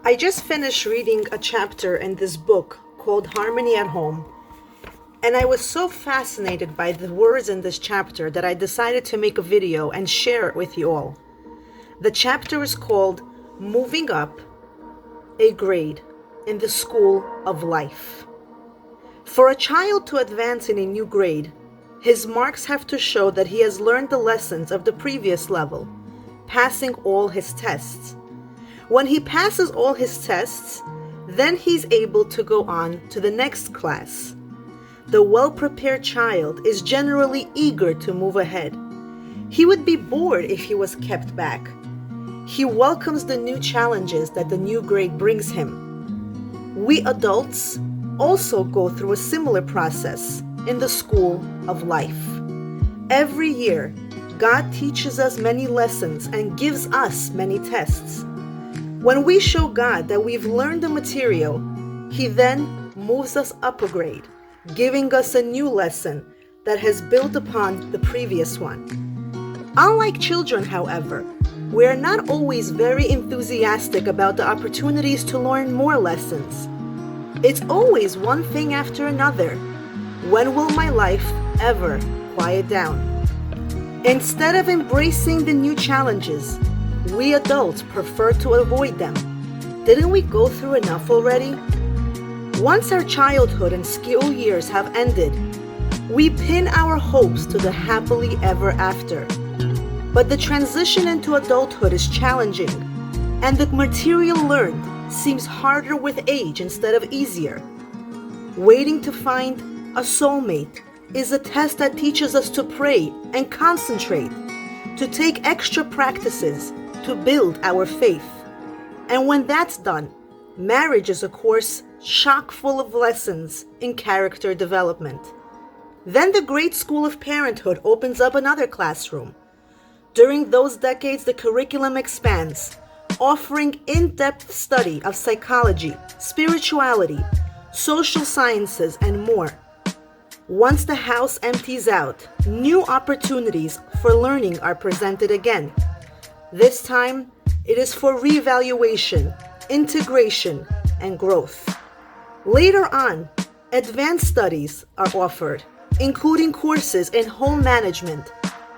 I just finished reading a chapter in this book called Harmony at Home, and I was so fascinated by the words in this chapter that I decided to make a video and share it with you all. The chapter is called Moving Up a Grade in the School of Life. For a child to advance in a new grade, his marks have to show that he has learned the lessons of the previous level, passing all his tests. When he passes all his tests, then he's able to go on to the next class. The well-prepared child is generally eager to move ahead. He would be bored if he was kept back. He welcomes the new challenges that the new grade brings him. We adults also go through a similar process in the school of life. Every year, God teaches us many lessons and gives us many tests. When we show God that we've learned the material, He then moves us up a grade, giving us a new lesson that has built upon the previous one. Unlike children, however, we are not always very enthusiastic about the opportunities to learn more lessons. It's always one thing after another. When will my life ever quiet down? Instead of embracing the new challenges, we adults prefer to avoid them. Didn't we go through enough already? Once our childhood and school years have ended, we pin our hopes to the happily ever after. But the transition into adulthood is challenging, and the material learned seems harder with age instead of easier. Waiting to find a soulmate is a test that teaches us to pray and concentrate, to take extra practices to build our faith. And when that's done, marriage is a course chock full of lessons in character development. Then the great school of parenthood opens up another classroom. During those decades, the curriculum expands, offering in-depth study of psychology, spirituality, social sciences, and more. Once the house empties out, new opportunities for learning are presented again. This time, it is for reevaluation, integration, and growth. Later on, advanced studies are offered, including courses in home management,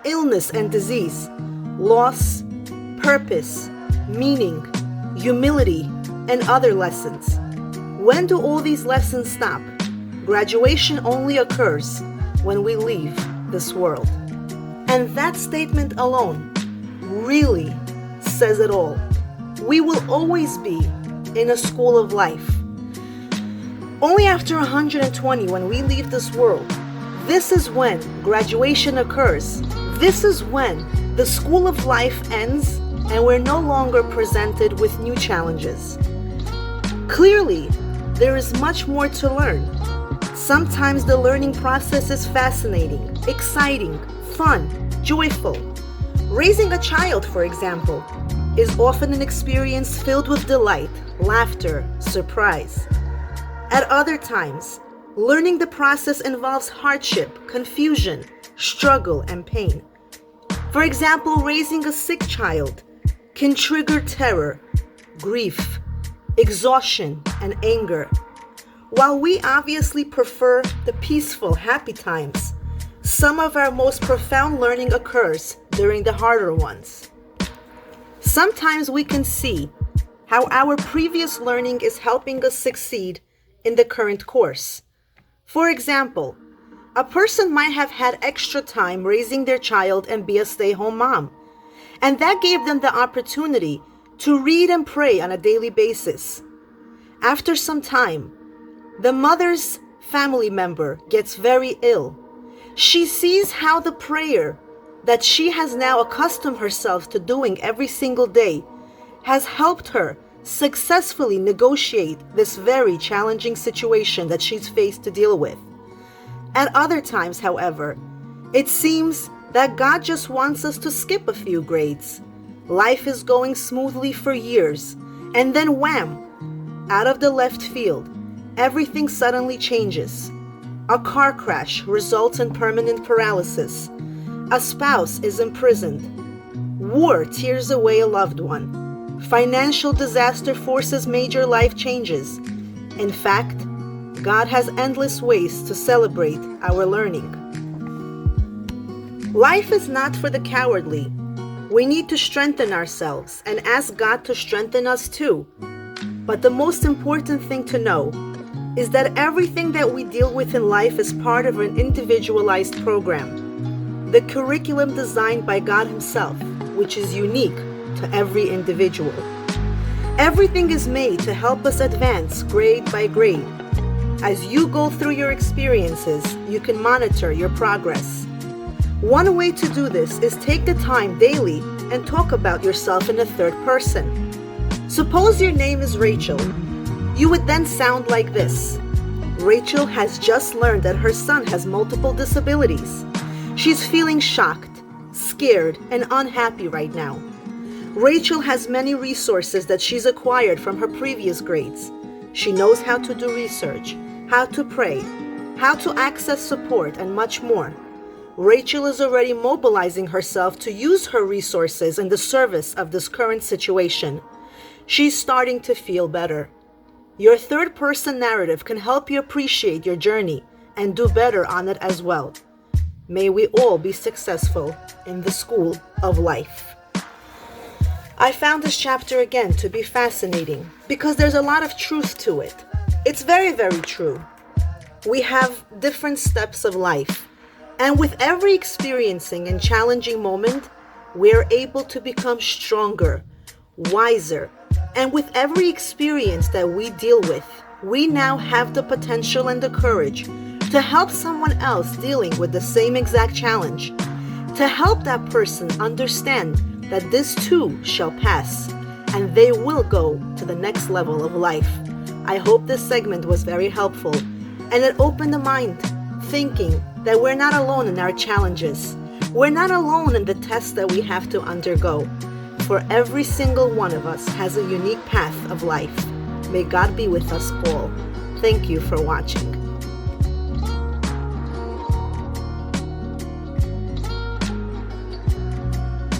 illness and disease, loss, purpose, meaning, humility, and other lessons. When do all these lessons stop? Graduation only occurs when we leave this world. And that statement alone really says it all. We will always be in a school of life. Only after 120, when we leave this world, this is when graduation occurs. This is when the school of life ends and we're no longer presented with new challenges. Clearly, there is much more to learn. Sometimes the learning process is fascinating, exciting, fun, joyful. Raising a child, for example, is often an experience filled with delight, laughter, surprise. At other times, learning the process involves hardship, confusion, struggle, and pain. For example, raising a sick child can trigger terror, grief, exhaustion, and anger. While we obviously prefer the peaceful, happy times, some of our most profound learning occurs during the harder ones. Sometimes we can see how our previous learning is helping us succeed in the current course. For example, a person might have had extra time raising their child and be a stay-home mom, and that gave them the opportunity to read and pray on a daily basis. After some time, the mother's family member gets very ill. She sees how the prayer that she has now accustomed herself to doing every single day has helped her successfully negotiate this very challenging situation that she's faced to deal with. At other times, however, it seems that God just wants us to skip a few grades. Life is going smoothly for years, and then wham! Out of the left field, everything suddenly changes. A car crash results in permanent paralysis. A spouse is imprisoned. War tears away a loved one. Financial disaster forces major life changes. In fact, God has endless ways to celebrate our learning. Life is not for the cowardly. We need to strengthen ourselves and ask God to strengthen us too. But the most important thing to know is that everything that we deal with in life is part of an individualized program, the curriculum designed by God Himself, which is unique to every individual. Everything is made to help us advance grade by grade. As you go through your experiences, you can monitor your progress. One way to do this is take the time daily and talk about yourself in the third person. Suppose your name is Rachel. You would then sound like this. Rachel has just learned that her son has multiple disabilities. She's feeling shocked, scared, and unhappy right now. Rachel has many resources that she's acquired from her previous grades. She knows how to do research, how to pray, how to access support, and much more. Rachel is already mobilizing herself to use her resources in the service of this current situation. She's starting to feel better. Your third-person narrative can help you appreciate your journey and do better on it as well. May we all be successful in the school of life. I found this chapter again to be fascinating because there's a lot of truth to it. It's very, very true. We have different steps of life, and with every experiencing and challenging moment, we're able to become stronger, wiser, and with every experience that we deal with, we now have the potential and the courage to help someone else dealing with the same exact challenge, to help that person understand that this too shall pass, and they will go to the next level of life. I hope this segment was very helpful, and it opened the mind, thinking that we're not alone in our challenges. We're not alone in the tests that we have to undergo. For every single one of us has a unique path of life. May God be with us all. Thank you for watching.